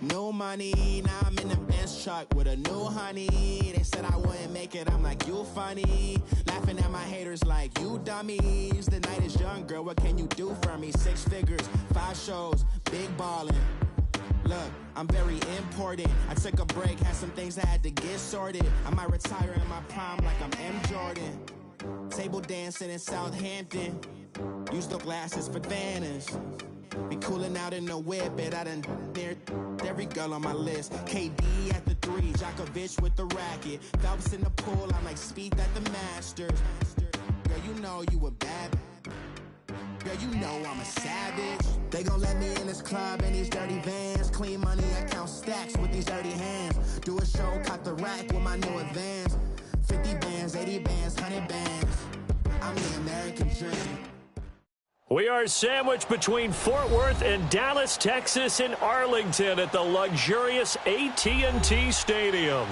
New money, now I'm in the Benz truck with a new honey. They said I wouldn't make it, I'm like, you funny. Laughing at my haters like, you dummies. The night is young, girl, what can you do for me? 6 figures, 5 shows, big ballin'. Look, I'm very important. I took a break, had some things I had to get sorted. I might retire in my prime like I'm M. Jordan. Table dancing in Southampton. Use the glasses for Vannas. Be cooling out in the whip, but I done near every girl on my list. KD at the 3, Djokovic with the racket. Phelps in the pool, I'm like Speed at the Masters. Girl, you know you a bad. Girl, you know I'm a savage. They gon' let me in this club in these dirty vans. Clean money, I count stacks with these dirty hands. Do a show, cut the rack with my new advance. 50 bands, 80 bands, 100 bands. I'm the American dream. We are sandwiched between Fort Worth and Dallas, Texas, in Arlington at the luxurious AT&T Stadium.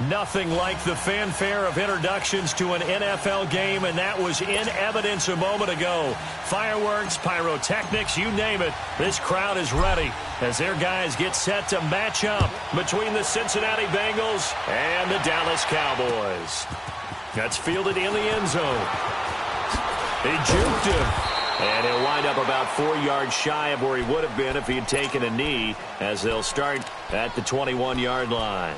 Nothing like the fanfare of introductions to an NFL game, and that was in evidence a moment ago. Fireworks, pyrotechnics, you name it. This crowd is ready as their guys get set to match up between the Cincinnati Bengals and the Dallas Cowboys. That's fielded in the end zone. He juked him. And he'll wind up about 4 yards shy of where he would have been if he had taken a knee, as they'll start at the 21-yard line.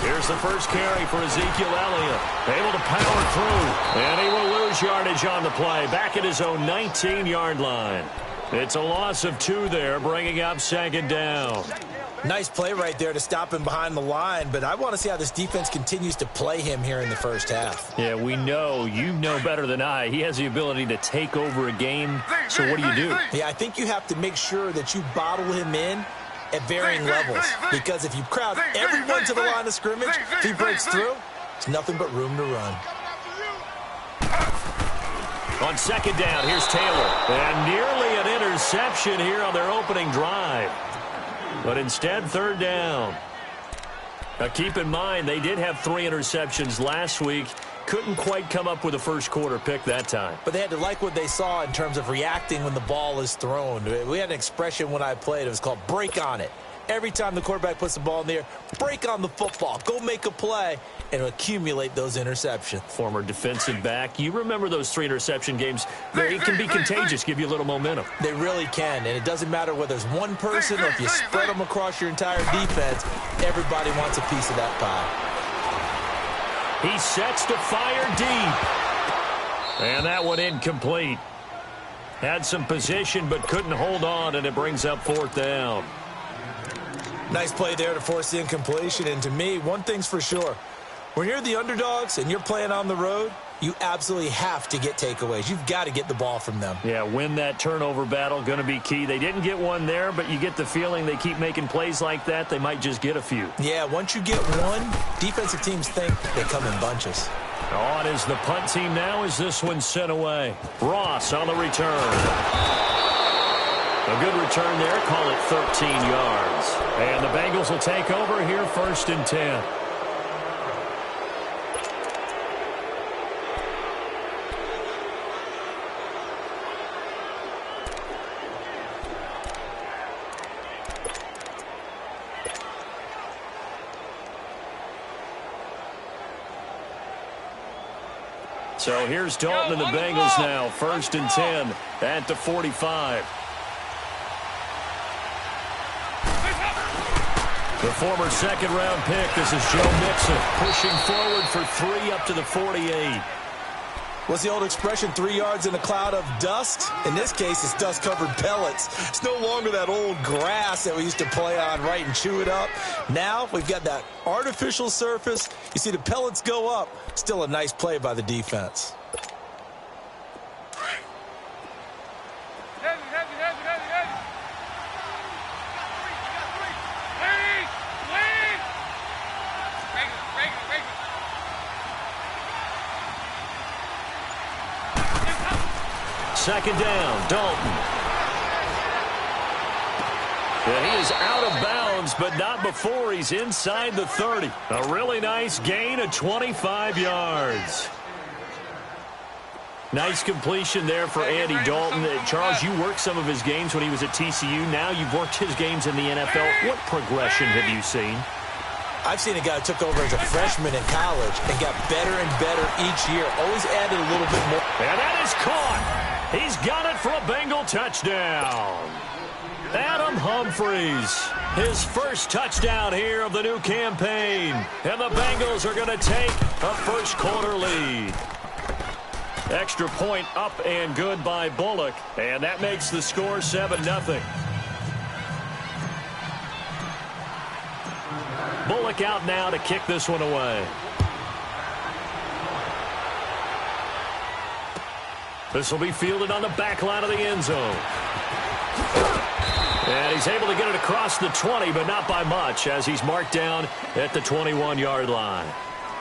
Here's the first carry for Ezekiel Elliott. Able to power through. And he will lose yardage on the play. Back at his own 19-yard line. It's a loss of 2 there, bringing up 2nd down. Nice play right there to stop him behind the line, but I want to see how this defense continues to play him here in the first half. Yeah, we know. You know better than I. He has the ability to take over a game, so what do? Yeah, I think you have to make sure that you bottle him in at varying levels, because if you crowd everyone to the line of scrimmage, if he breaks through, it's nothing but room to run. On 2nd down, here's Taylor. And nearly an interception here on their opening drive. But instead, 3rd down. Now, keep in mind, they did have 3 interceptions last week. Couldn't quite come up with a first quarter pick that time. But they had to like what they saw in terms of reacting when the ball is thrown. We had an expression when I played. It was called break on it. Every time the quarterback puts the ball in the air, break on the football. Go make a play and accumulate those interceptions. Former defensive back. You remember those 3 interception games. They can be contagious, give you a little momentum. They really can, and it doesn't matter whether it's one person or if you spread them across your entire defense. Everybody wants a piece of that pie. He sets to fire deep. And that one incomplete. Had some position but couldn't hold on, and it brings up 4th down. Nice play there to force the incompletion. And to me, one thing's for sure. When you're the underdogs and you're playing on the road, you absolutely have to get takeaways. You've got to get the ball from them. Yeah, win that turnover battle, going to be key. They didn't get one there, but you get the feeling they keep making plays like that, they might just get a few. Yeah, once you get one, defensive teams think they come in bunches. On is the punt team now as this one's sent away. Ross on the return. A good return there, call it 13 yards. And the Bengals will take over here, 1st and 10. So here's Dalton and the Bengals now, 1st and 10 at the 45. The former 2nd-round pick, this is Joe Mixon, pushing forward for 3 up to the 48. What's the old expression, 3 yards in a cloud of dust? In this case, it's dust-covered pellets. It's no longer that old grass that we used to play on, right, and chew it up. Now we've got that artificial surface. You see the pellets go up. Still a nice play by the defense. second down. Dalton. Yeah, he is out of bounds, but not before he's inside the 30. A really nice gain of 25 yards. Nice completion there for Andy Dalton. Charles, you worked some of his games when he was at TCU. Now you've worked his games in the NFL. What progression have you seen? I've seen a guy who took over as a freshman in college and got better and better each year. Always added a little bit more. And that is caught. He's got it for a Bengal touchdown. Adam Humphries, his first touchdown here of the new campaign. And the Bengals are going to take a first-quarter lead. Extra point up and good by Bullock. And that makes the score 7-0. Bullock out now to kick this one away. This will be fielded on the back line of the end zone. And he's able to get it across the 20, but not by much, as he's marked down at the 21-yard line.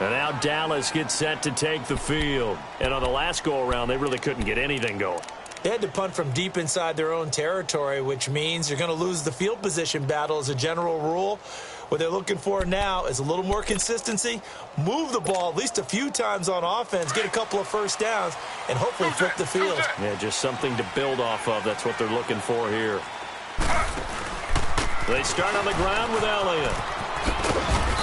And now Dallas gets set to take the field. And on the last go-around, they really couldn't get anything going. They had to punt from deep inside their own territory, which means you're going to lose the field position battle as a general rule. What they're looking for now is a little more consistency, move the ball at least a few times on offense, get a couple of first downs, and hopefully flip the field. Yeah, just something to build off of. That's what they're looking for here. They start on the ground with Elliott.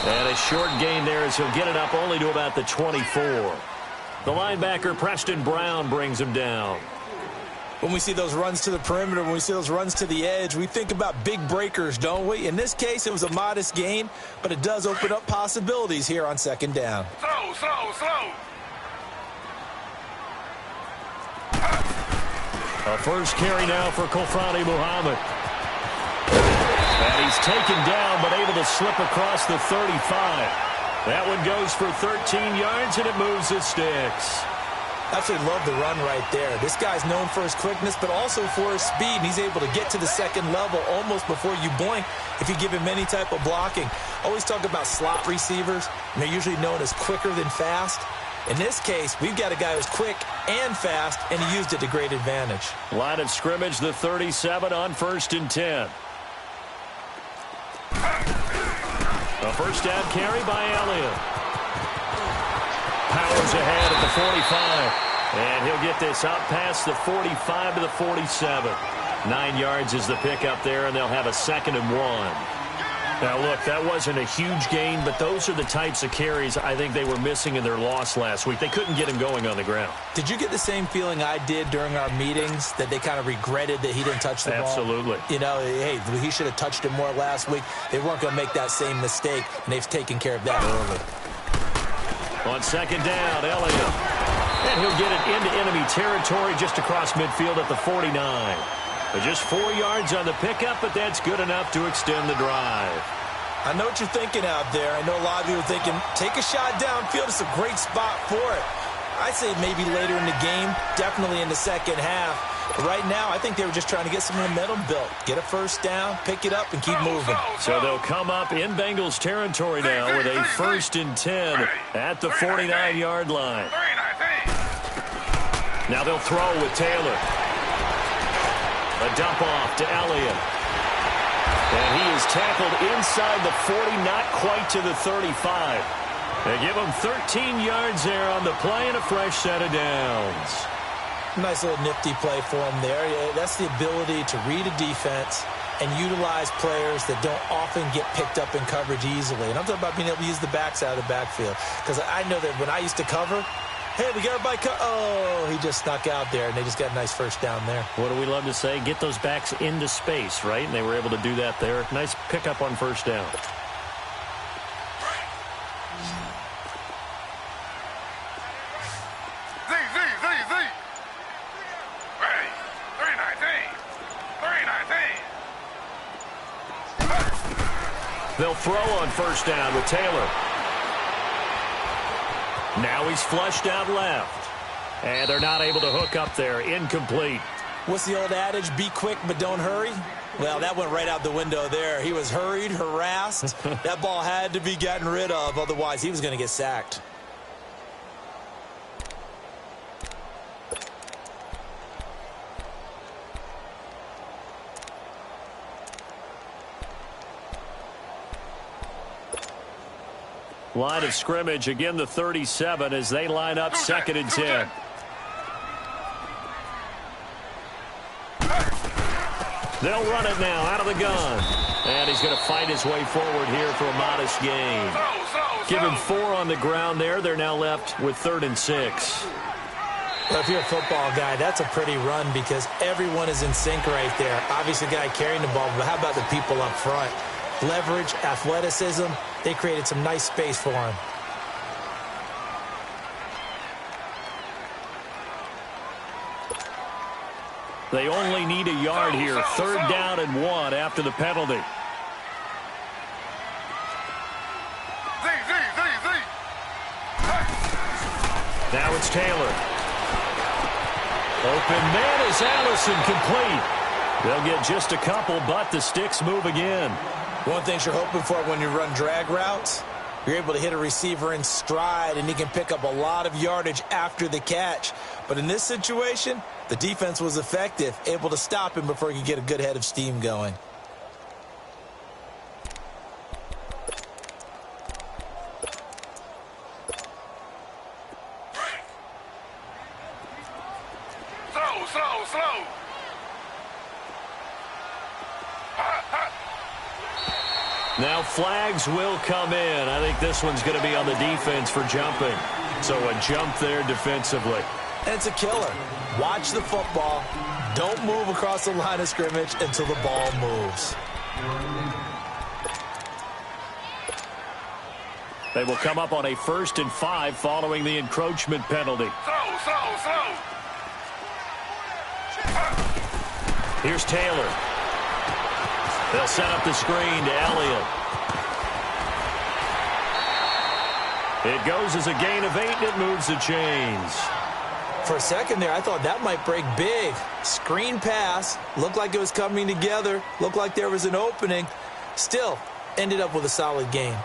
And a short gain there as he'll get it up only to about the 24. The linebacker, Preston Brown, brings him down. When we see those runs to the perimeter, when we see those runs to the edge, we think about big breakers, don't we? In this case, it was a modest gain, but it does open up possibilities here on second down. Slow. A first carry now for Kofrani Muhammad. And he's taken down, but able to slip across the 35. That one goes for 13 yards, and it moves the sticks. Absolutely love the run right there. This guy's known for his quickness, but also for his speed. And he's able to get to the second level almost before you blink if you give him any type of blocking. Always talk about slot receivers, and they're usually known as quicker than fast. In this case, we've got a guy who's quick and fast, and he used it to great advantage. Line of scrimmage, the 37 on 1st and 10. A first down carry by Elliott. Powers ahead at the 45. And he'll get this out past the 45 to the 47. 9 yards is the pickup there, and they'll have a 2nd and 1. Now, look, that wasn't a huge gain, but those are the types of carries I think they were missing in their loss last week. They couldn't get him going on the ground. Did you get the same feeling I did during our meetings, that they kind of regretted that he didn't touch the ball? Absolutely. You know, hey, he should have touched it more last week. They weren't going to make that same mistake, and they've taken care of that early. On second down, Elliott. And he'll get it into enemy territory just across midfield at the 49. Just 4 yards on the pickup, but that's good enough to extend the drive. I know what you're thinking out there. I know a lot of you are thinking, take a shot downfield. It's a great spot for it. I'd say maybe later in the game, definitely in the second half. But right now, I think they were just trying to get some momentum built. Get a first down, pick it up, and keep moving. So they'll come up in Bengals territory now with a 1st and 10 at the 49-yard line. Now they'll throw with Taylor. A dump off to Elliott. And he is tackled inside the 40, not quite to the 35. They give him 13 yards there on the play and a fresh set of downs. Nice little nifty play for him there. That's the ability to read a defense and utilize players that don't often get picked up in coverage easily. And I'm talking about being able to use the backs out of the backfield. Because I know that when I used to cover, hey, we got everybody oh, he just snuck out there, and they just got a nice first down there. What do we love to say? Get those backs into space, right? And they were able to do that there. Nice pickup on first down. They'll throw on first down with Taylor. Now he's flushed out left. And they're not able to hook up there. Incomplete. What's the old adage? Be quick, but don't hurry? Well, that went right out the window there. He was hurried, harassed. That ball had to be gotten rid of. Otherwise, he was going to get sacked. Line of scrimmage, again the 37 as they line up 2nd and 10. They'll run it now out of the gun. And he's going to fight his way forward here for a modest gain. Give him 4 on the ground there. They're now left with 3rd and 6. Well, if you're a football guy, that's a pretty run because everyone is in sync right there. Obviously, the guy carrying the ball, but how about the people up front? Leverage, athleticism, they created some nice space for him. They only need a yard here. 3rd down and 1 after the penalty. Now it's Taylor. Open man is Allison, complete. They'll get just a couple, but the sticks move again. One thing you're hoping for when you run drag routes, you're able to hit a receiver in stride, and he can pick up a lot of yardage after the catch. But in this situation, the defense was effective, able to stop him before he could get a good head of steam going. Slow. Now flags will come in. I think this one's going to be on the defense for jumping. So a jump there defensively. And it's a killer. Watch the football. Don't move across the line of scrimmage until the ball moves. They will come up on a 1st and 5 following the encroachment penalty. Slow. Here's Taylor. They'll set up the screen to Elliott. It goes as a gain of 8, and it moves the chains. For a second there, I thought that might break big. Screen pass. Looked like it was coming together. Looked like there was an opening. Still, ended up with a solid gain.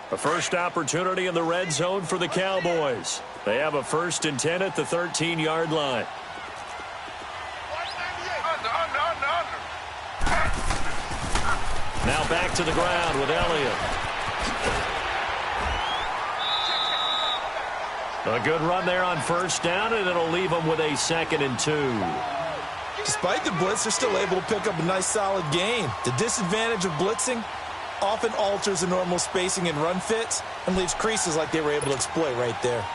A first opportunity in the red zone for the Cowboys. They have a 1st and 10 at the 13-yard line. Now back to the ground with Elliott. A good run there on 1st down, and it'll leave them with a 2nd and 2. Despite the blitz, they're still able to pick up a nice solid gain. The disadvantage of blitzing often alters the normal spacing and run fits and leaves creases like they were able to exploit right there.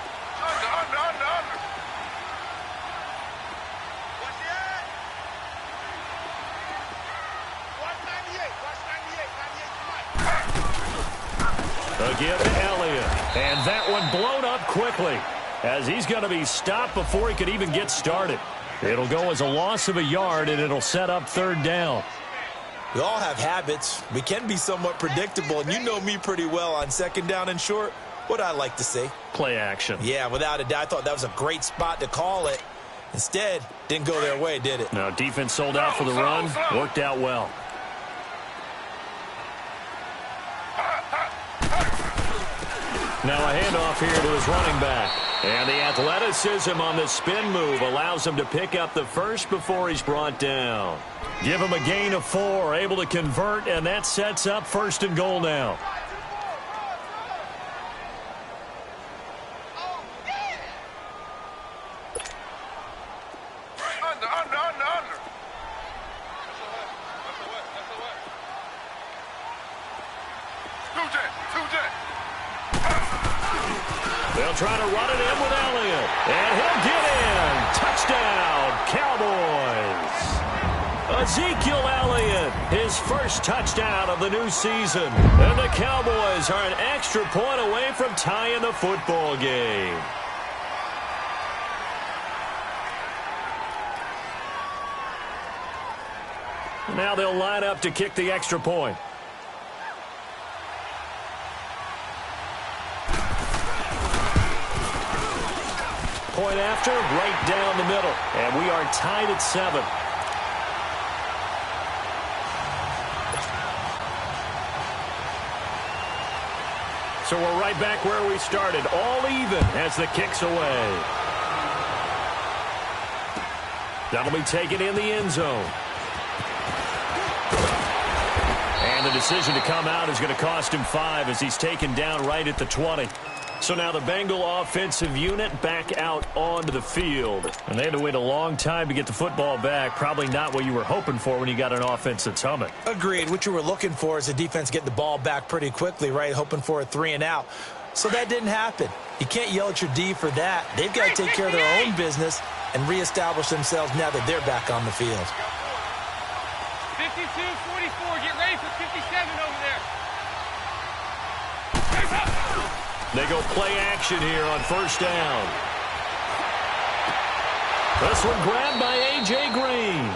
Again to Elliott. And that one blown up quickly as he's going to be stopped before he could even get started. It'll go as a loss of a yard, and it'll set up 3rd down. We all have habits. We can be somewhat predictable, and you know me pretty well on 2nd down and short. What I like to say? Play action. Yeah, without a doubt. I thought that was a great spot to call it. Instead, didn't go their way, did it? No, defense sold out for the run. Worked out well. Now a handoff here to his running back. And the athleticism on the spin move allows him to pick up the 1st before he's brought down. Give him a gain of 4, able to convert, and that sets up 1st and goal now. Under. Two jet. They'll try to run it in with Elliott. And he'll get in. Touchdown, Cowboys. Ezekiel Elliott, his 1st touchdown of the new season. And the Cowboys are an extra point away from tying the football game. Now they'll line up to kick the extra point. Point after, right down the middle. And we are tied at 7. So we're right back where we started, all even as the kick's away. That'll be taken in the end zone. And the decision to come out is going to cost him 5 as he's taken down right at the 20. So now the Bengal offensive unit back out onto the field. And they had to wait a long time to get the football back. Probably not what you were hoping for when you got an offense that's humming. Agreed. What you were looking for is the defense get the ball back pretty quickly, right? Hoping for a 3 and out. So that didn't happen. You can't yell at your D for that. They've got to take care of their own business and reestablish themselves now that they're back on the field. 52-44. Get ready for 57 over there. They go play action here on first down. This one grabbed by A.J. Green.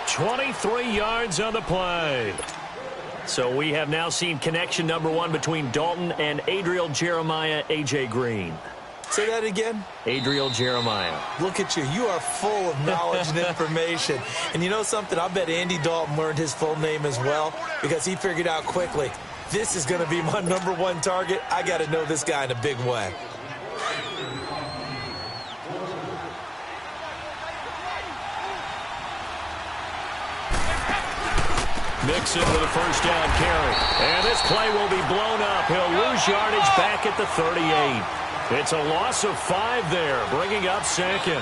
23 yards on the play. So we have now seen connection number 1 between Dalton and Adriel Jeremiah A.J. Green. Say that again? Adriel Jeremiah. Look at you. You are full of knowledge and information. And you know something? I bet Andy Dalton learned his full name as well because he figured out quickly, this is going to be my number 1 target. I got to know this guy in a big way. Mixon with a first down carry. And this play will be blown up. He'll lose yardage back at the 38. It's a loss of 5 there, bringing up second.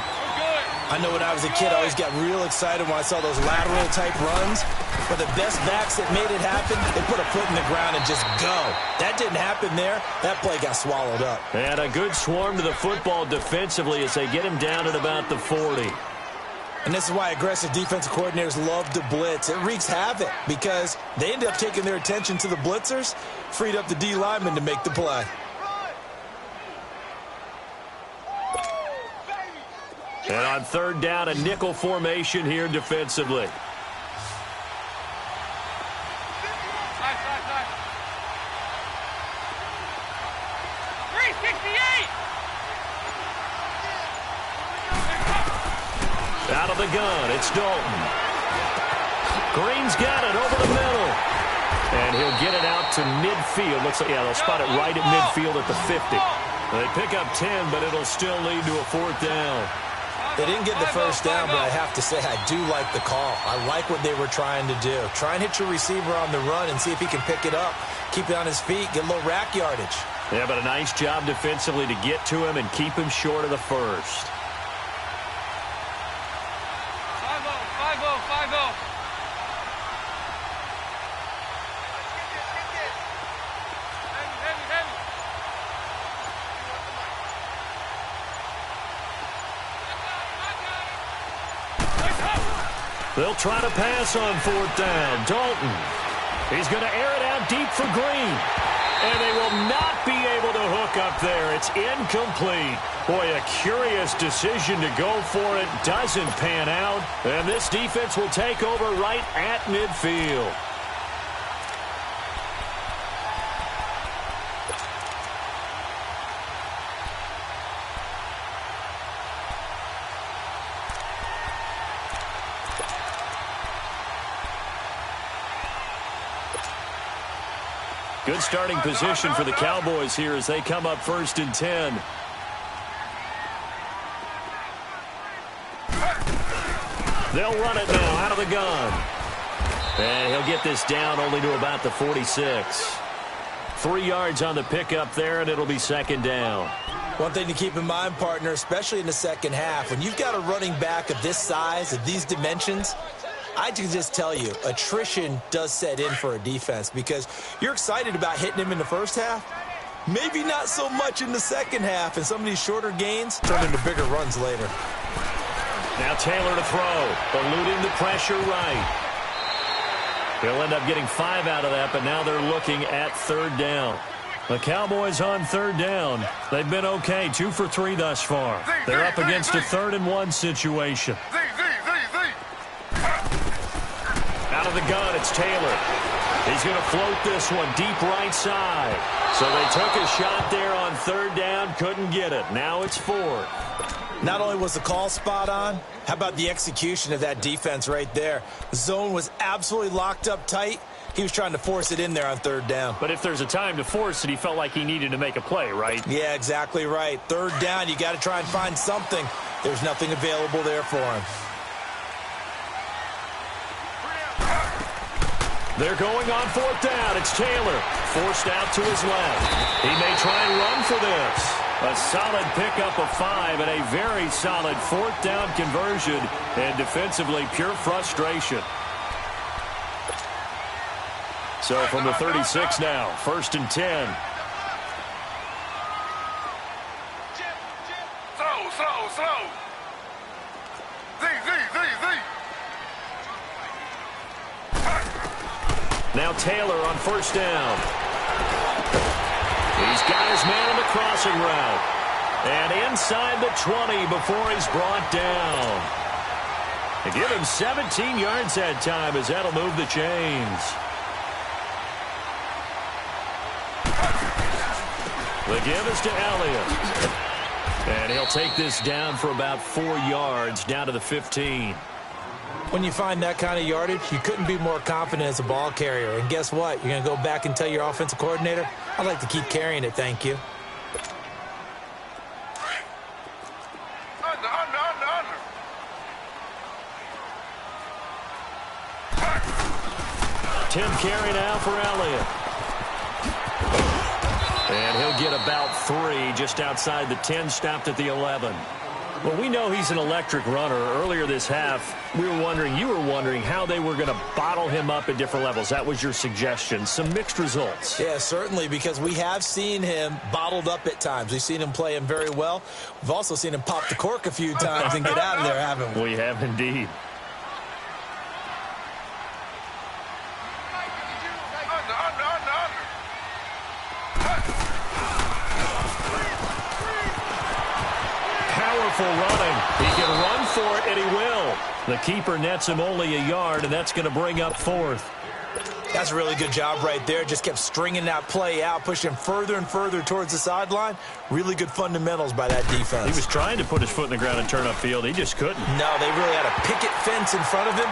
I know when I was a kid, I always got real excited when I saw those lateral-type runs. But the best backs that made it happen, they put a foot in the ground and just go. That didn't happen there. That play got swallowed up. And a good swarm to the football defensively as they get him down at about the 40. And this is why aggressive defensive coordinators love to blitz. It wreaks havoc because they end up taking their attention to the blitzers, freed up the D lineman to make the play. And on third down, a nickel formation here defensively. Out of the gun, it's Dalton. Green's got it over the middle. And he'll get it out to midfield. Looks like, yeah, they'll spot it right at midfield at the 50. They pick up 10, but it'll still lead to a 4th down. They didn't get the first down, but I have to say I do like the call. I like what they were trying to do. Try and hit your receiver on the run and see if he can pick it up. Keep it on his feet, get a little rack yardage. Yeah, but a nice job defensively to get to him and keep him short of the first. 5-0. They'll try to pass on 4th down. Dalton. He's going to air it out deep for Green. And they will not be able to hook up there. It's incomplete. Boy, a curious decision to go for it. Doesn't pan out. And this defense will take over right at midfield. Good starting position for the Cowboys here as they come up 1st and 10. They'll run it now out of the gun. And he'll get this down only to about the 46. 3 yards on the pickup there, and it'll be 2nd down. One thing to keep in mind, partner, especially in the second half, when you've got a running back of this size, of these dimensions, I can just tell you, attrition does set in for a defense because you're excited about hitting him in the first half. Maybe not so much in the second half, and some of these shorter gains turn into bigger runs later. Now Taylor to throw, eluding the pressure right. He'll end up getting 5 out of that, but now they're looking at 3rd down. The Cowboys on 3rd down. They've been okay, 2 for 3 thus far. They're up against a 3rd and 1 situation. Out of the gun, it's Taylor. He's going to float this one deep right side. So they took a shot there on 3rd down, couldn't get it. Now it's 4th. Not only was the call spot on, how about the execution of that defense right there? The zone was absolutely locked up tight. He was trying to force it in there on 3rd down. But if there's a time to force it, he felt like he needed to make a play, right? Yeah, exactly right. 3rd down, you got to try and find something. There's nothing available there for him. They're going on fourth down. It's Taylor, forced out to his left. He may try and run for this. A solid pickup of 5 and a very solid fourth down conversion, and defensively pure frustration. So from the 36 now, 1st and 10. Slow. Z. Now Taylor on first down. He's got his man on the crossing route. And inside the 20 before he's brought down. They give him 17 yards that time as that'll move the chains. The give is to Elliott. And he'll take this down for about 4 yards, down to the 15. When you find that kind of yardage, you couldn't be more confident as a ball carrier. And guess what? You're going to go back and tell your offensive coordinator, I'd like to keep carrying it, thank you. Under. 10 carry now for Elliott. And he'll get about 3 just outside the 10, stopped at the 11. Well, we know he's an electric runner. Earlier this half, you were wondering how they were going to bottle him up at different levels. That was your suggestion. Some mixed results. Yeah, certainly, because we have seen him bottled up at times. We've seen him play him very well. We've also seen him pop the cork a few times and get out of there, haven't we? We have indeed. Running. He can run for it, and he will. The keeper nets him only a yard, and that's going to bring up 4th. That's a really good job right there. Just kept stringing that play out, pushing him further and further towards the sideline. Really good fundamentals by that defense. He was trying to put his foot in the ground and turn upfield. He just couldn't. No, they really had a picket fence in front of him.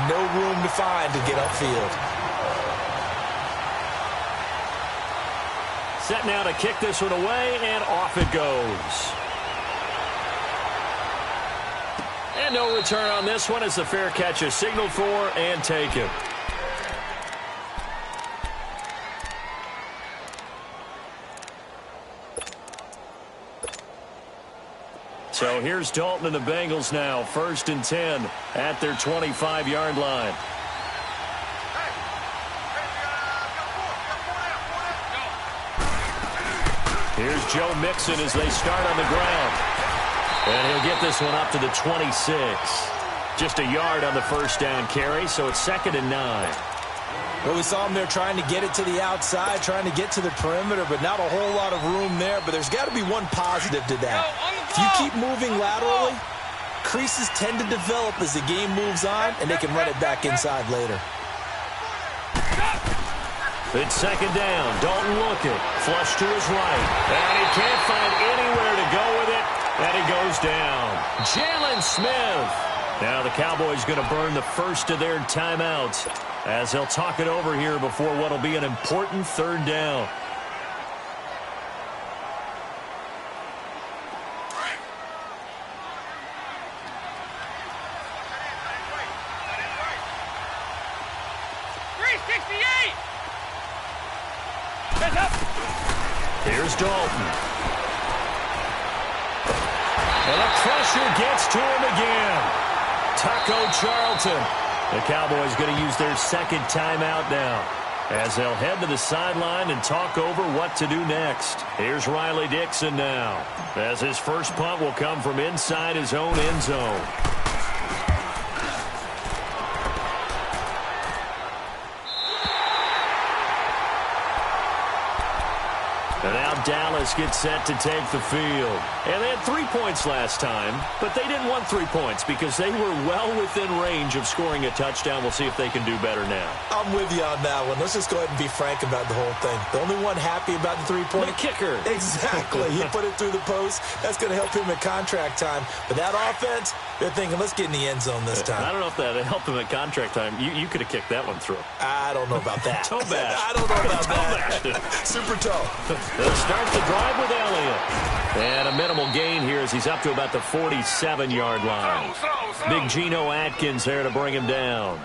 No room to find to get upfield. Set now to kick this one away, and off it goes. And no return on this one as the fair catch is signaled for and taken. So here's Dalton and the Bengals now, 1st and 10 at their 25-yard line. Here's Joe Mixon as they start on the ground. And he'll get this one up to the 26. Just a yard on the first down carry, so it's 2nd and 9. Well, we saw him there trying to get it to the outside, trying to get to the perimeter, but not a whole lot of room there. But there's got to be one positive to that. If you keep moving laterally, creases tend to develop as the game moves on, and they can run it back inside later. It's 2nd down. Dalton looking. Flush to his right. And he can't find anywhere to go with it. And he goes down. Jalen Smith. Now the Cowboys going to burn the first of their timeouts as they'll talk it over here before what will be an important 3rd down. Here's Dalton. And the pressure gets to him again. Taco Charlton. The Cowboys going to use their 2nd timeout now as they'll head to the sideline and talk over what to do next. Here's Riley Dixon now as his first punt will come from inside his own end zone. And now Dallas gets set to take the field. And they had 3 points last time, but they didn't want 3 points because they were well within range of scoring a touchdown. We'll see if they can do better now. I'm with you on that one. Let's just go ahead and be frank about the whole thing. The only one happy about the 3-point. The kicker. Exactly. He put it through the post. That's going to help him at contract time. But that offense, they're thinking, let's get in the end zone this time. I don't know if that helped him at contract time. You could have kicked that one through. I don't know about that. Toe bash. I don't know about that. Super toe. They'll start the drive with Elliott. And a minimal gain here as he's up to about the 47-yard line. Slow. Big Geno Atkins there to bring him down.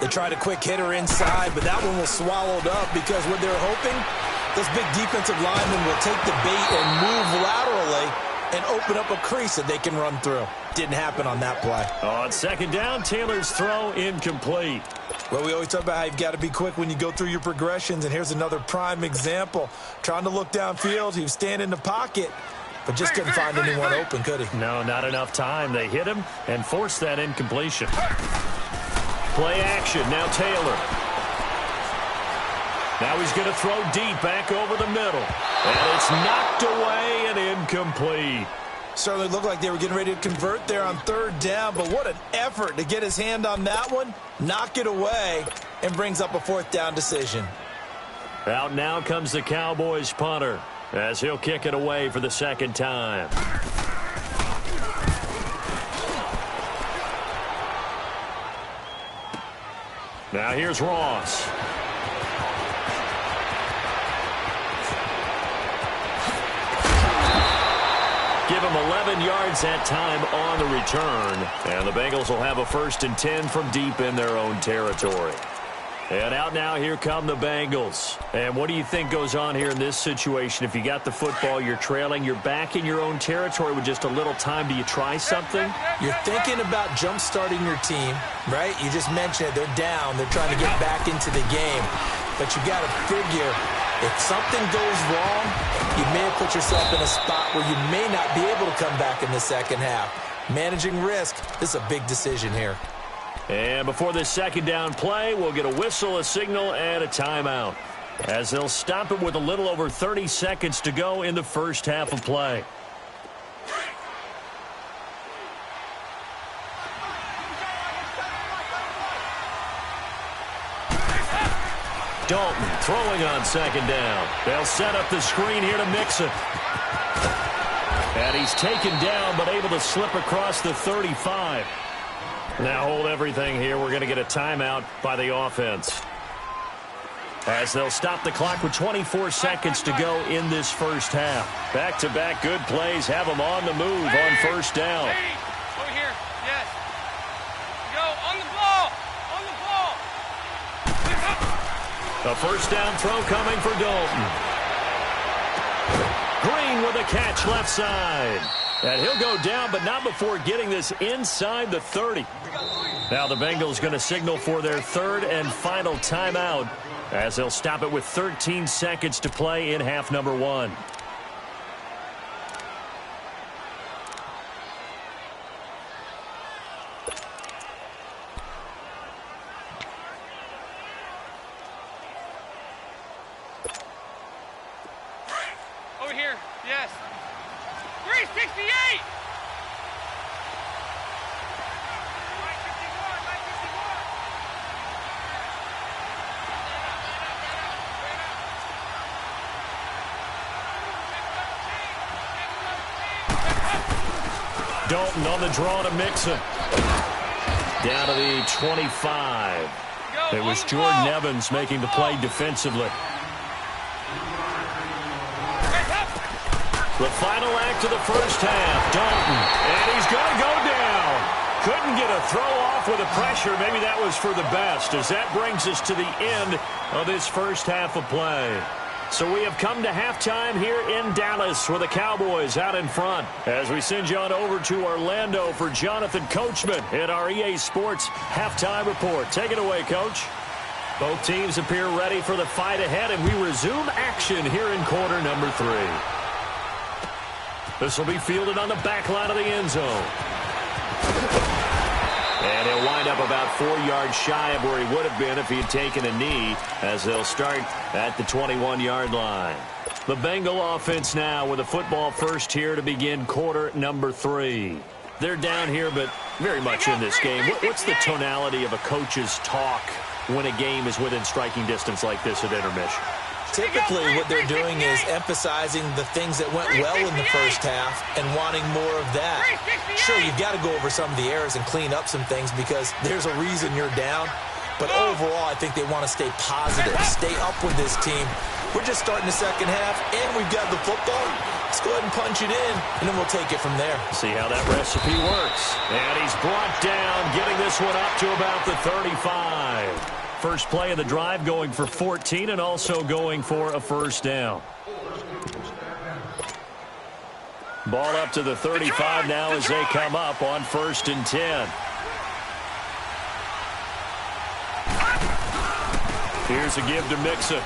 They tried a quick hitter inside, but that one was swallowed up because what they're hoping, those big defensive linemen will take the bait and move laterally and open up a crease that they can run through. Didn't happen on that play. On second down, Taylor's throw incomplete. Well, we always talk about how you've got to be quick when you go through your progressions, and here's another prime example. Trying to look downfield, he was standing in the pocket, but just couldn't find anyone open, could he? No, not enough time. They hit him and forced that incompletion. Play action, now Taylor. Now he's going to throw deep back over the middle. And it's knocked away and incomplete. Certainly looked like they were getting ready to convert there on third down, but what an effort to get his hand on that one, knock it away, and brings up a fourth down decision. Out now comes the Cowboys punter as he'll kick it away for the second time. Now here's Ross. Give him 11 yards that time on the return. And the Bengals will have a 1st and 10 from deep in their own territory. And out now, here come the Bengals. And what do you think goes on here in this situation? If you got the football, you're trailing, you're back in your own territory with just a little time. Do you try something? You're thinking about jump-starting your team, right? You just mentioned it. They're down. They're trying to get back into the game. But you got to figure, if something goes wrong, you may have put yourself in a spot where you may not be able to come back in the second half. Managing risk, this is a big decision here. And before this second down play, we'll get a whistle, a signal, and a timeout, as they'll stop it with a little over 30 seconds to go in the first half of play. Dalton throwing on second down. They'll set up the screen here to Mixon. And he's taken down but able to slip across the 35. Now hold everything here. We're going to get a timeout by the offense, as they'll stop the clock with 24 seconds to go in this first half. Back-to-back good plays have them on the move on first down. Over here, yes. Go, on the ball, on the ball. A first down throw coming for Dalton. Green with a catch left side. And he'll go down, but not before getting this inside the 30. Now the Bengals going to signal for their third and final timeout, as they'll stop it with 13 seconds to play in half number 1. Over here, yes. 368! Dalton on the draw to Mixon. Down to the 25. It was Jordan Evans making the play defensively. The final act of the first half, Dalton, and he's going to go down. Couldn't get a throw off with the pressure. Maybe that was for the best, as that brings us to the end of this first half of play. So we have come to halftime here in Dallas with the Cowboys out in front, as we send you on over to Orlando for Jonathan Coachman in our EA Sports Halftime Report. Take it away, Coach. Both teams appear ready for the fight ahead, and we resume action here in quarter number 3. This will be fielded on the back line of the end zone. And he'll wind up about 4 yards shy of where he would have been if he had taken a knee, as they'll start at the 21-yard line. The Bengal offense now with a football first here to begin quarter number 3. They're down here, but very much in this game. What's the tonality of a coach's talk when a game is within striking distance like this at intermission? Typically, what they're doing is emphasizing the things that went well in the first half and wanting more of that. Sure, you've got to go over some of the errors and clean up some things because there's a reason you're down. But overall, I think they want to stay positive, stay up with this team. We're just starting the second half, and we've got the football. Let's Just go ahead and punch it in, and then we'll take it from there. See how that recipe works. And he's brought down, getting this one up to about the 35. First play of the drive going for 14 and also going for a first down. Ball up to the 35 now as they come up on 1st and 10. Here's a give to Mixon.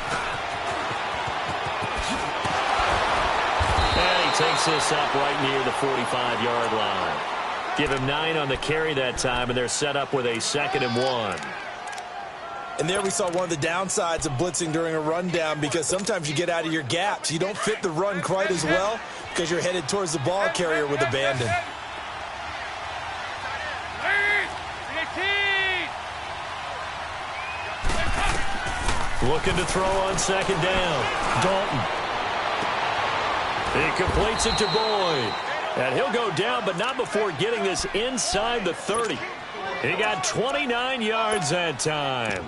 And he takes this up right near the 45-yard line. Give him 9 on the carry that time, and they're set up with a 2nd and 1. And there we saw one of the downsides of blitzing during a rundown, because sometimes you get out of your gaps. You don't fit the run quite as well because you're headed towards the ball carrier with abandon. Looking to throw on 2nd down. Dalton. He completes it to Boyd. And he'll go down, but not before getting this inside the 30. He got 29 yards that time.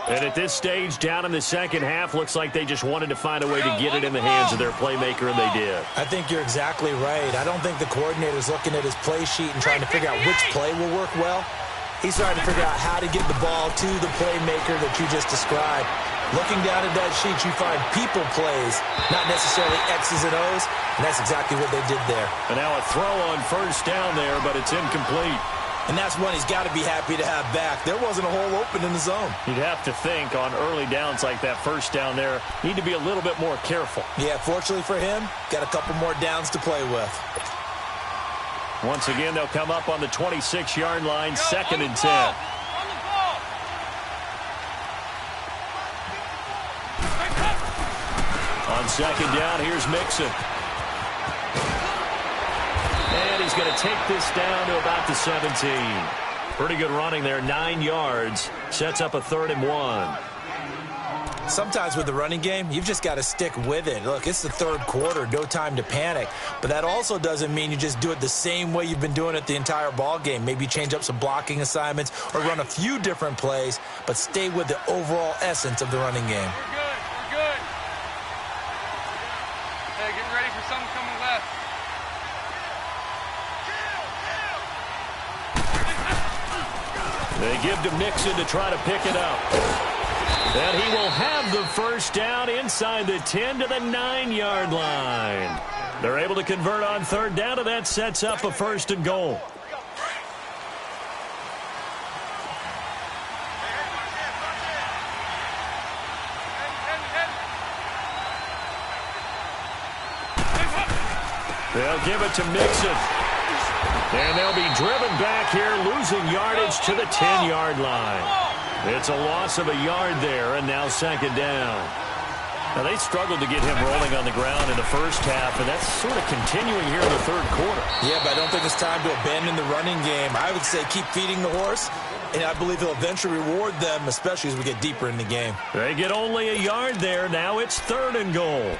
And at this stage, down in the second half, looks like they just wanted to find a way to get it in the hands of their playmaker, and they did. I think you're exactly right. I don't think the coordinator's looking at his play sheet and trying to figure out which play will work well. He's trying to figure out how to get the ball to the playmaker that you just described. Looking down at that sheet, you find people plays, not necessarily X's and O's, and that's exactly what they did there. And now a throw on 1st down there, but it's incomplete. And that's one he's got to be happy to have back. There wasn't a hole open in the zone. You'd have to think on early downs like that 1st down there, need to be a little bit more careful. Yeah, fortunately for him, got a couple more downs to play with. Once again, they'll come up on the 26-yard line, 2nd and 10. On 2nd down, here's Mixon. And he's going to take this down to about the 17. Pretty good running there, 9 yards. Sets up a 3rd and 1. Sometimes with the running game, you've just got to stick with it. Look, it's the 3rd quarter, no time to panic. But that also doesn't mean you just do it the same way you've been doing it the entire ball game. Maybe change up some blocking assignments or run a few different plays, but stay with the overall essence of the running game. We're good. Hey, getting ready for something coming left. They give to Mixon to try to pick it up. And he will have the 1st down inside the 10 to the 9-yard line. They're able to convert on 3rd down, and that sets up a 1st and goal. They'll give it to Mixon. And they'll be driven back here, losing yardage to the 10-yard line. It's a loss of a yard there, and now 2nd down. Now, they struggled to get him rolling on the ground in the first half, and that's sort of continuing here in the 3rd quarter. Yeah, but I don't think it's time to abandon the running game. I would say keep feeding the horse, and I believe he'll eventually reward them, especially as we get deeper in the game. They get only a yard there. Now it's 3rd and goal.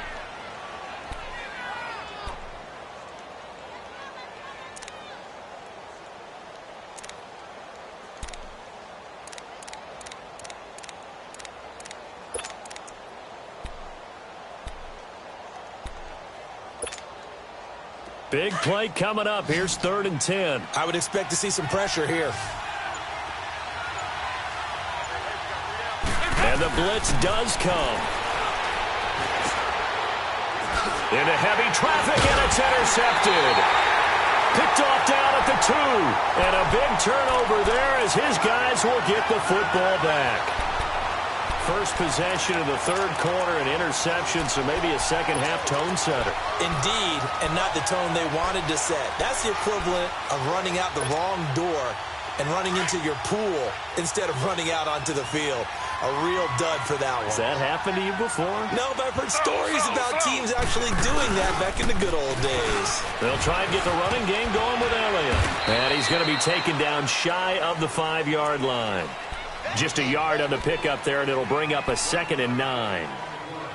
Big play coming up. Here's 3rd and 10. I would expect to see some pressure here. And the blitz does come. Into heavy traffic, and it's intercepted. Picked off down at the 2. And a big turnover there as his guys will get the football back. First possession of the 3rd quarter, an interception, so maybe a second-half tone setter. Indeed, and not the tone they wanted to set. That's the equivalent of running out the wrong door and running into your pool instead of running out onto the field. A real dud for that one. Has that happened to you before? No, but I've heard stories about teams actually doing that back in the good old days. They'll try and get the running game going with Elliott. And he's going to be taken down shy of the 5-yard line. Just a yard on the pickup there, and it'll bring up a 2nd and 9.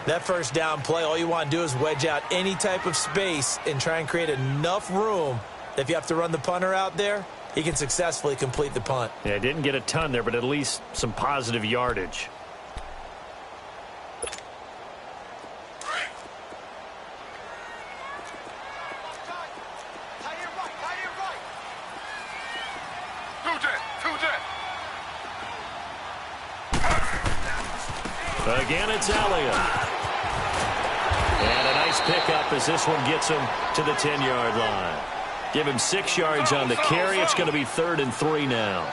That 1st down play, all you want to do is wedge out any type of space and try and create enough room that if you have to run the punter out there, he can successfully complete the punt. Yeah, didn't get a ton there, but at least some positive yardage. Again, it's Elliott. And a nice pickup as this one gets him to the 10-yard line. Give him 6 yards on the carry. It's going to be 3rd and 3 now.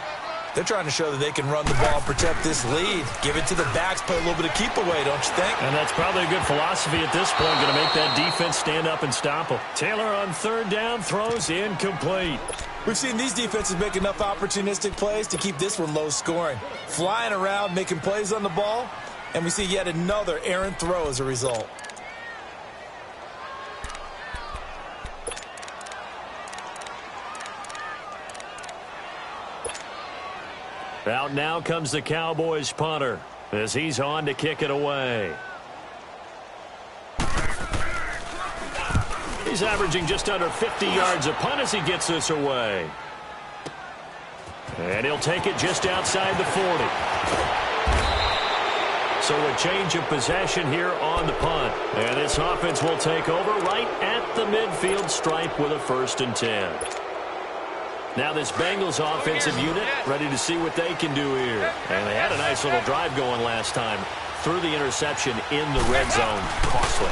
They're trying to show that they can run the ball and protect this lead. Give it to the backs, play a little bit of keep away, don't you think? And that's probably a good philosophy at this point. Going to make that defense stand up and stop them. Taylor on 3rd down, throws incomplete. We've seen these defenses make enough opportunistic plays to keep this one low scoring. Flying around, making plays on the ball, and we see yet another errant throw as a result. Out now comes the Cowboys punter as he's on to kick it away. He's averaging just under 50 yards a punt as he gets this away. And he'll take it just outside the 40. So a change of possession here on the punt. And this offense will take over right at the midfield stripe with a 1st and 10. Now this Bengals offensive unit ready to see what they can do here. And they had a nice little drive going last time. Threw the interception in the red zone. Costly.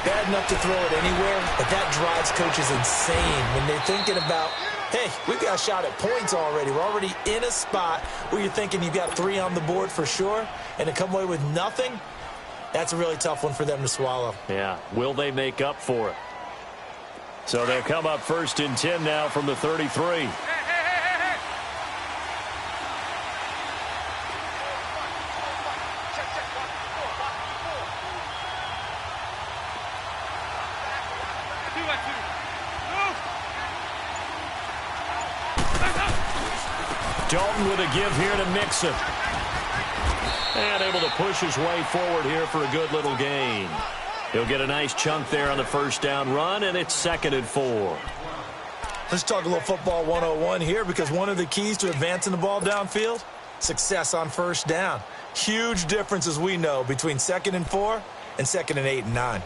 Bad enough to throw it anywhere, but that drives coaches insane when they're thinking about, hey, we've got a shot at points already. We're already in a spot where you're thinking you've got 3 on the board for sure, and to come away with nothing, that's a really tough one for them to swallow. Yeah, will they make up for it? So they'll come up 1st and 10 now from the 33. Dalton with a give here to Mixon. And able to push his way forward here for a good little gain. He'll get a nice chunk there on the 1st down run, and it's 2nd and 4. Let's talk a little football 101 here, because one of the keys to advancing the ball downfield, success on 1st down. Huge difference, as we know, between 2nd and 4 and 2nd and 8 and 9.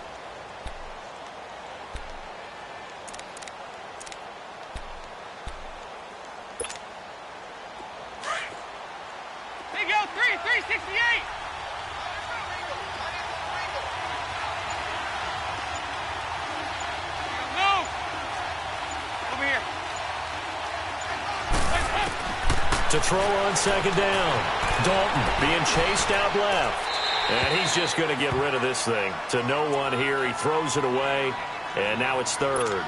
There you go, 368. Move. Over here. To throw on 2nd down. Dalton being chased out left. And he's just going to get rid of this thing. To no one here. He throws it away. And now it's 3rd.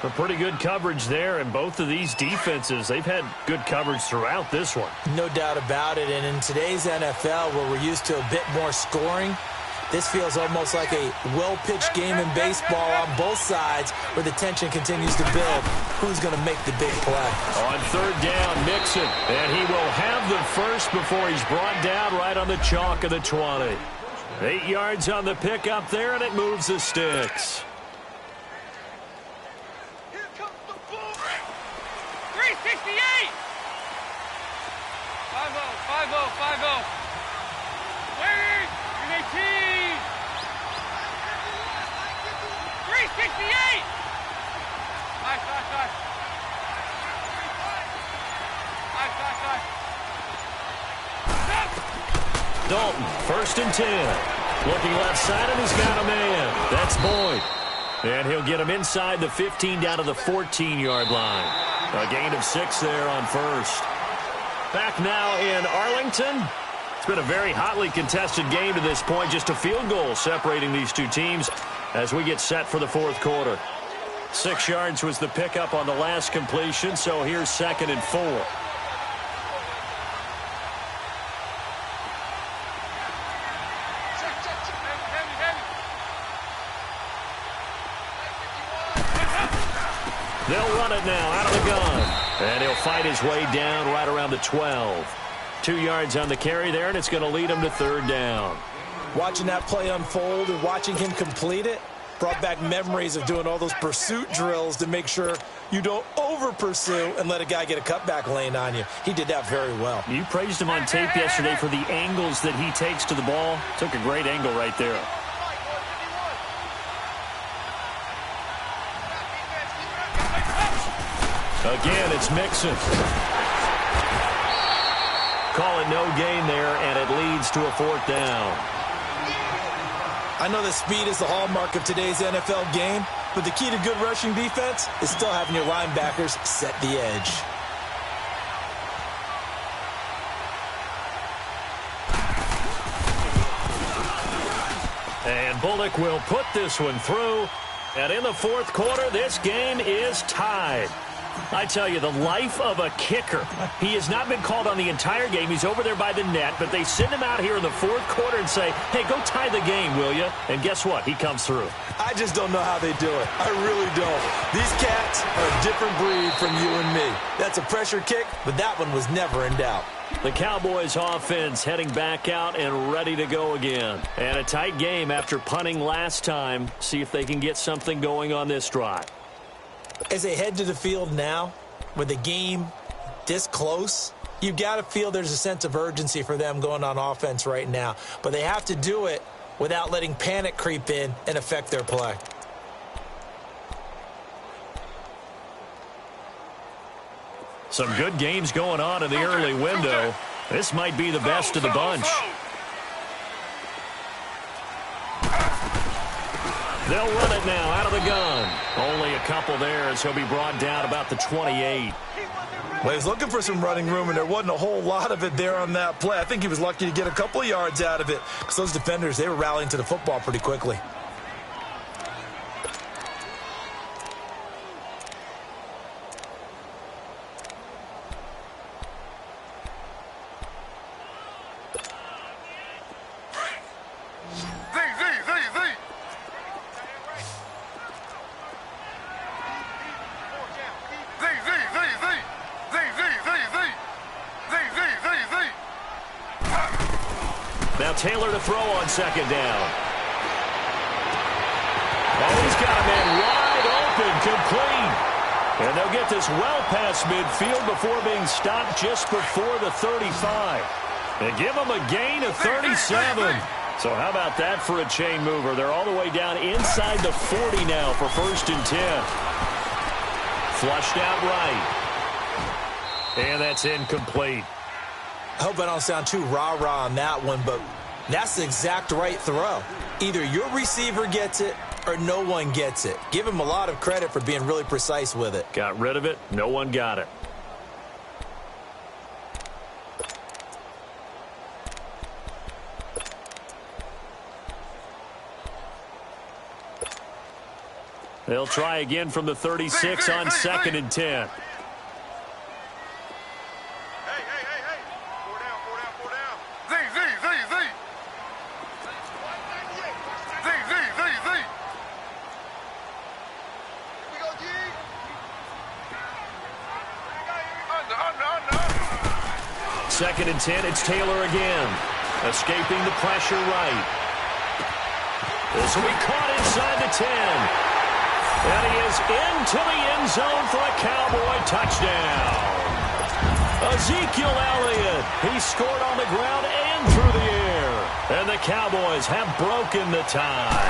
A pretty good coverage there, and both of these defenses, they've had good coverage throughout this one. No doubt about it, and in today's NFL, where we're used to a bit more scoring, this feels almost like a well-pitched game in baseball on both sides, where the tension continues to build. Who's going to make the big play? On 3rd down, Mixon, and he will have the first before he's brought down right on the chalk of the 20. 8 yards on the pickup there, and it moves the sticks. 368. 5-0. Wait, 18. 368. Nice. Dalton, 1st and 10. Looking left side, and he's got a man. That's Boyd. And he'll get him inside the 15 down to the 14-yard line. A gain of 6 there on 1st. Back now in Arlington. It's been a very hotly contested game to this point. Just a field goal separating these two teams as we get set for the 4th quarter. 6 yards was the pickup on the last completion, so here's 2nd and 4. They'll run it now out of the gun. And he'll fight his way down right around the 12. 2 yards on the carry there, and it's going to lead him to 3rd down. Watching that play unfold and watching him complete it brought back memories of doing all those pursuit drills to make sure you don't over-pursue and let a guy get a cutback lane on you. He did that very well. You praised him on tape yesterday for the angles that he takes to the ball. Took a great angle right there. Again, it's Mixon. Call it no gain there, and it leads to a 4th down. I know that speed is the hallmark of today's NFL game, but the key to good rushing defense is still having your linebackers set the edge. And Bullock will put this one through. And in the 4th quarter, this game is tied. I tell you, the life of a kicker. He has not been called on the entire game. He's over there by the net, but they send him out here in the 4th quarter and say, hey, go tie the game, will you? And guess what? He comes through. I just don't know how they do it. I really don't. These cats are a different breed from you and me. That's a pressure kick, but that one was never in doubt. The Cowboys offense heading back out and ready to go again. And a tight game after punting last time. See if they can get something going on this drive. As they head to the field now, with the game this close, you've got to feel there's a sense of urgency for them going on offense right now. But they have to do it without letting panic creep in and affect their play. Some good games going on in the early window. This might be the best of the bunch. They'll run it now out of the gun. Only a couple there as he'll be brought down about the 28. Well, he's looking for some running room, and there wasn't a whole lot of it there on that play. I think he was lucky to get a couple of yards out of it because those defenders, they were rallying to the football pretty quickly. Now Taylor to throw on 2nd down. Oh, he's got a man wide open, complete. And they'll get this well past midfield before being stopped just before the 35. They give him a gain of 37. So how about that for a chain mover? They're all the way down inside the 40 now for 1st and 10. Flushed out right. And that's incomplete. I hope I don't sound too rah-rah on that one, but that's the exact right throw. Either your receiver gets it or no one gets it. Give him a lot of credit for being really precise with it. Got rid of it. No one got it. They'll try again from the 36 on 2nd and 10. Second and 10, it's Taylor again. Escaping the pressure right. This will be caught inside the 10. And he is into the end zone for a Cowboy touchdown. Ezekiel Elliott, he scored on the ground and through the air. And the Cowboys have broken the tie.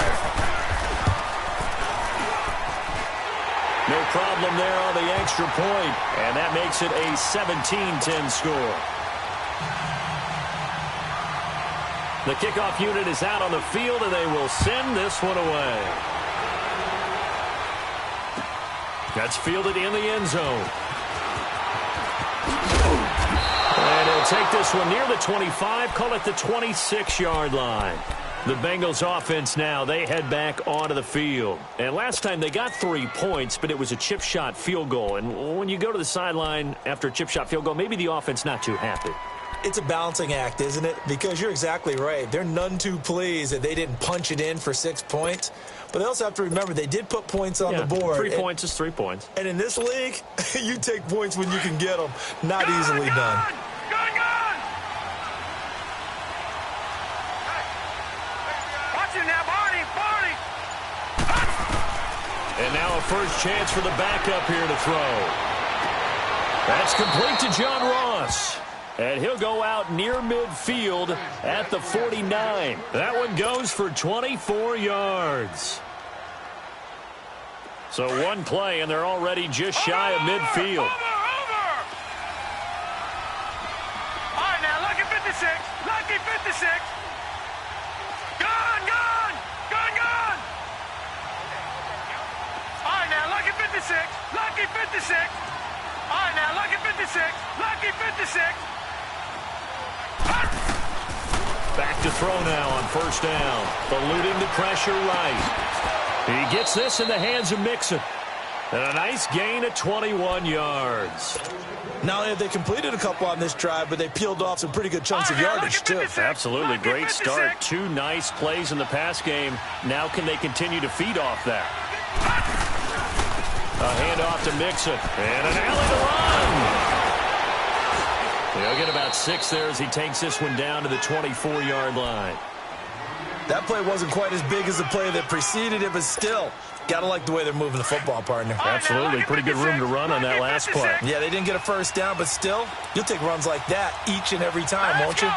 No problem there on the extra point, and that makes it a 17-10 score. The kickoff unit is out on the field, and they will send this one away. That's fielded in the end zone. And he'll take this one near the 25, call it the 26-yard line. The Bengals offense now, they head back onto the field. And last time they got 3 points, but it was a chip shot field goal. And when you go to the sideline after a chip shot field goal, maybe the offense not too happy. It's a balancing act, isn't it? Because you're exactly right. They're none too pleased that they didn't punch it in for 6 points. But they also have to remember they did put points on the board. 3 points is 3 points. And in this league, you take points when you can get them. Not easily done. And now a first chance for the backup here to throw. That's complete to John Ross. And he'll go out near midfield at the 49. That one goes for 24 yards. So one play, and they're already just shy of midfield. All right, now 56. Back to throw now on first down. Eluding the pressure right. He gets this in the hands of Mixon. And a nice gain of 21 yards. Not only have they completed a couple on this drive, but they peeled off some pretty good chunks of yardage, too. Absolutely. Great start. 2 nice plays in the pass game. Now can they continue to feed off that? A handoff to Mixon. And an alley to run. He'll get about 6 there as he takes this one down to the 24-yard line. That play wasn't quite as big as the play that preceded it, but still, gotta like the way they're moving the football, partner. Absolutely. Pretty good room to run on that last play. Yeah, they didn't get a first down, but still, you'll take runs like that each and every time, won't you? 3-19.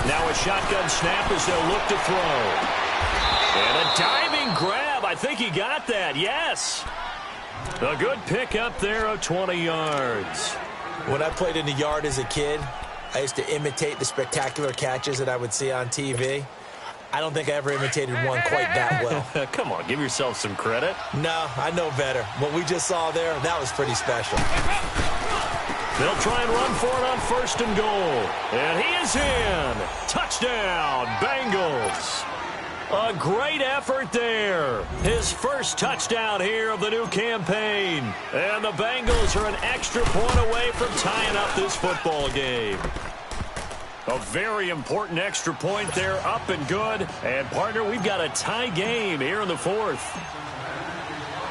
Now a shotgun snap as they'll look to throw. And a diving grab. I think he got that. Yes. A good pickup there of 20 yards. When I played in the yard as a kid, I used to imitate the spectacular catches that I would see on TV. I don't think I ever imitated one quite that well. Come on, give yourself some credit. No, I know better. What we just saw there, that was pretty special. They'll try and run for it on first and goal. And he is in. Touchdown, Bengals. A great effort there. His first touchdown here of the new campaign. And the Bengals are an extra point away from tying up this football game. A very important extra point there, up and good. And, partner, we've got a tie game here in the fourth.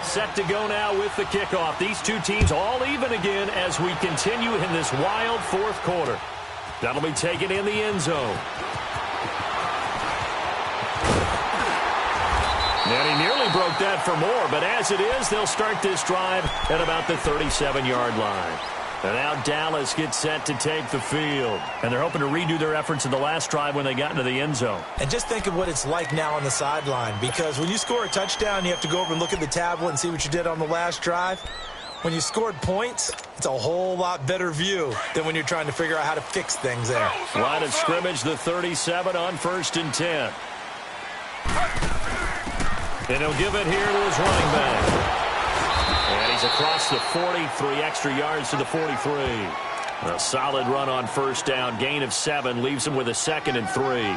Set to go now with the kickoff. These two teams all even again as we continue in this wild fourth quarter. That'll be taken in the end zone. And he nearly broke that for more, but as it is, they'll start this drive at about the 37-yard line. And now Dallas gets set to take the field. And they're hoping to redo their efforts in the last drive when they got into the end zone. And just think of what it's like now on the sideline, because when you score a touchdown, you have to go over and look at the tablet and see what you did on the last drive. When you scored points, it's a whole lot better view than when you're trying to figure out how to fix things there. Line of scrimmage, the 37 on first and 10. And he'll give it here to his running back. And he's across the 40, 3 extra yards to the 43. A solid run on first down, gain of 7, leaves him with a 2nd and 3.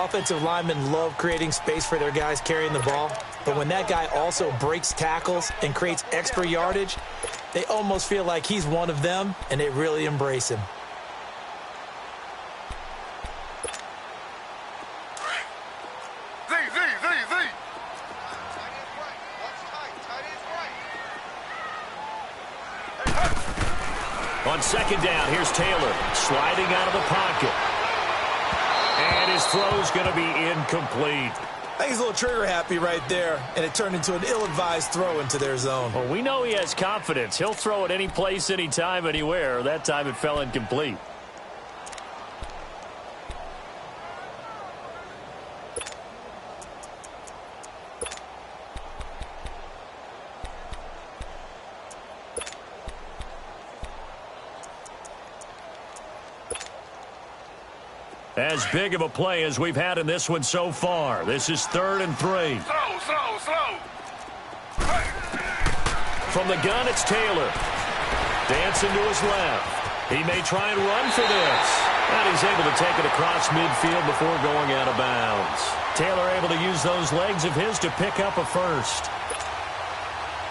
Offensive linemen love creating space for their guys carrying the ball, but when that guy also breaks tackles and creates extra yardage, they almost feel like he's one of them, and they really embrace him. On second down, here's Taylor sliding out of the pocket. And his throw's going to be incomplete. I think he's a little trigger happy right there, and it turned into an ill-advised throw into their zone. Well, we know he has confidence. He'll throw it any place, anytime, anywhere. That time it fell incomplete. As big of a play as we've had in this one so far. This is 3rd and 3. Slow. From the gun, it's Taylor. Dancing to his left. He may try and run for this. And he's able to take it across midfield before going out of bounds. Taylor able to use those legs of his to pick up a first.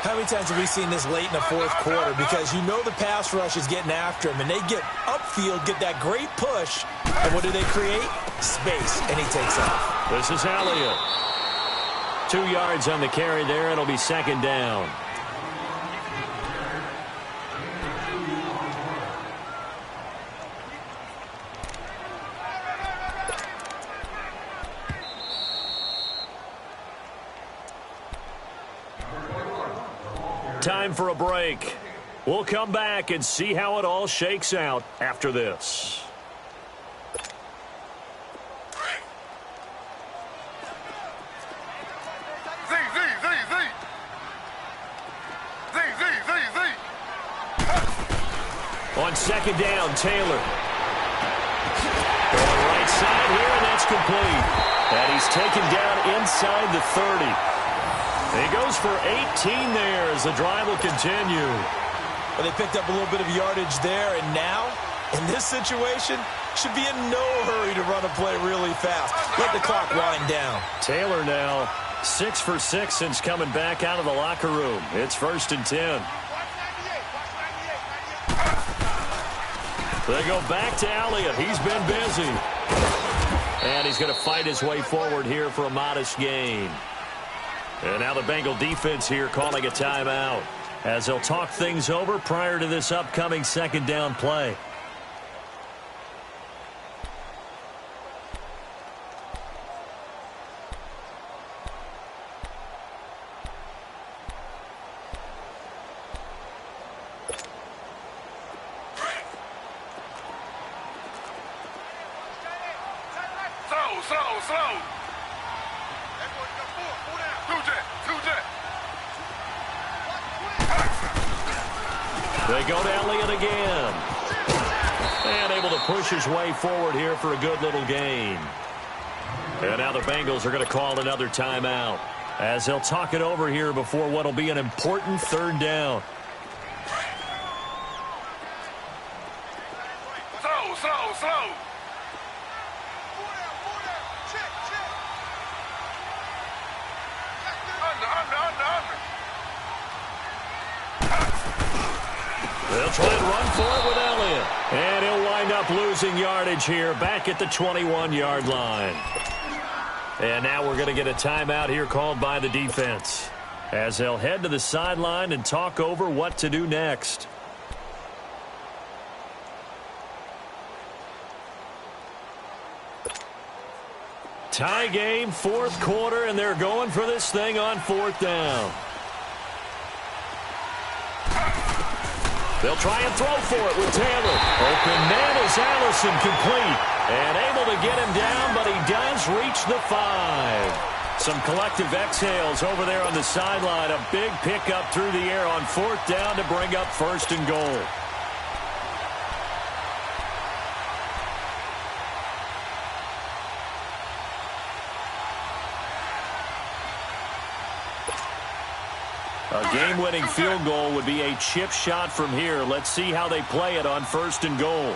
How many times have we seen this late in the fourth quarter? Because you know the pass rush is getting after him, and they get upfield, get that great push, and what do they create? Space, and he takes off. This is Elliott. 2 yards on the carry there. It'll be second down. Time for a break. We'll come back and see how it all shakes out after this. On second down, Taylor. Going right side here, and that's complete. And he's taken down inside the 30. He goes for 18 there as the drive will continue. Well, they picked up a little bit of yardage there, and now, in this situation, should be in no hurry to run a play really fast. Let the clock wind down. Taylor now 6 for 6 since coming back out of the locker room. It's 1st and 10. They go back to Elliott. He's been busy. And he's going to fight his way forward here for a modest gain. And now the Bengal defense here calling a timeout as they'll talk things over prior to this upcoming 2nd down play. Slow. They go to Elliott again. And able to push his way forward here for a good little gain. And now the Bengals are going to call another timeout as they'll talk it over here before what will be an important 3rd down. Slow. They'll try and run for it with Elliott. And he'll wind up losing yardage here back at the 21-yard line. And now we're going to get a timeout here called by the defense as they'll head to the sideline and talk over what to do next. Tie game, 4th quarter, and they're going for this thing on 4th down. They'll try and throw for it with Taylor. Open man is Allison, complete. And able to get him down, but he does reach the 5. Some collective exhales over there on the sideline. A big pickup through the air on 4th down to bring up 1st and goal. A game-winning field goal would be a chip shot from here. Let's see how they play it on 1st and goal.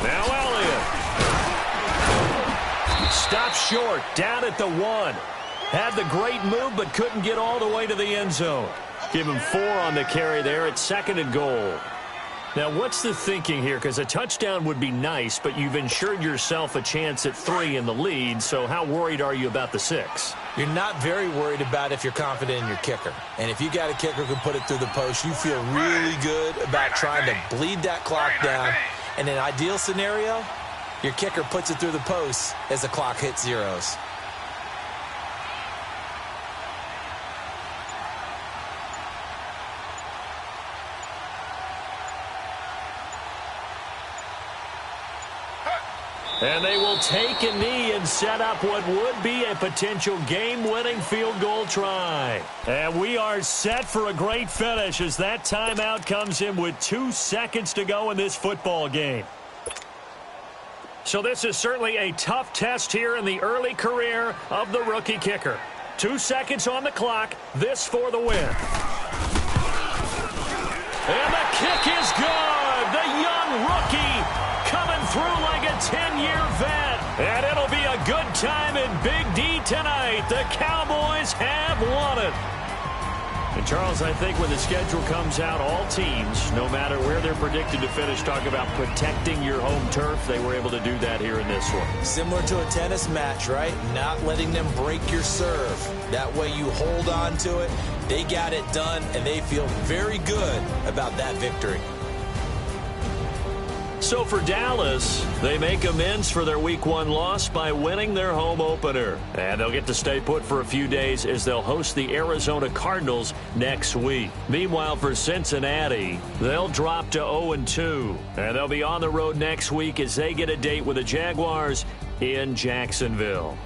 Now Elliott. Stopped short, down at the 1. Had the great move, but couldn't get all the way to the end zone. Give him 4 on the carry there at 2nd and goal. Now, what's the thinking here? Because a touchdown would be nice, but you've ensured yourself a chance at 3 in the lead, so how worried are you about the 6? You're not very worried about if you're confident in your kicker. And if you got a kicker who can put it through the post, you feel really good about trying to bleed that clock down. In an ideal scenario, your kicker puts it through the post as the clock hits zeros. And they will take a knee and set up what would be a potential game-winning field goal try. And we are set for a great finish as that timeout comes in with 2 seconds to go in this football game. So this is certainly a tough test here in the early career of the rookie kicker. 2 seconds on the clock. This for the win. And the kick is good. The young rookie coming through like a 10-year vet. And it'll be a good time in Big D tonight. The Cowboys have won it. And, Charles, I think when the schedule comes out, all teams, no matter where they're predicted to finish, talk about protecting your home turf. They were able to do that here in this one. Similar to a tennis match, right? Not letting them break your serve. That way you hold on to it. They got it done, and they feel very good about that victory. So for Dallas, they make amends for their Week 1 loss by winning their home opener. And they'll get to stay put for a few days as they'll host the Arizona Cardinals next week. Meanwhile, for Cincinnati, they'll drop to 0-2. And they'll be on the road next week as they get a date with the Jaguars in Jacksonville.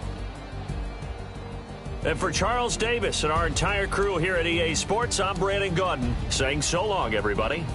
And for Charles Davis and our entire crew here at EA Sports, I'm Brandon Gaudin saying so long, everybody.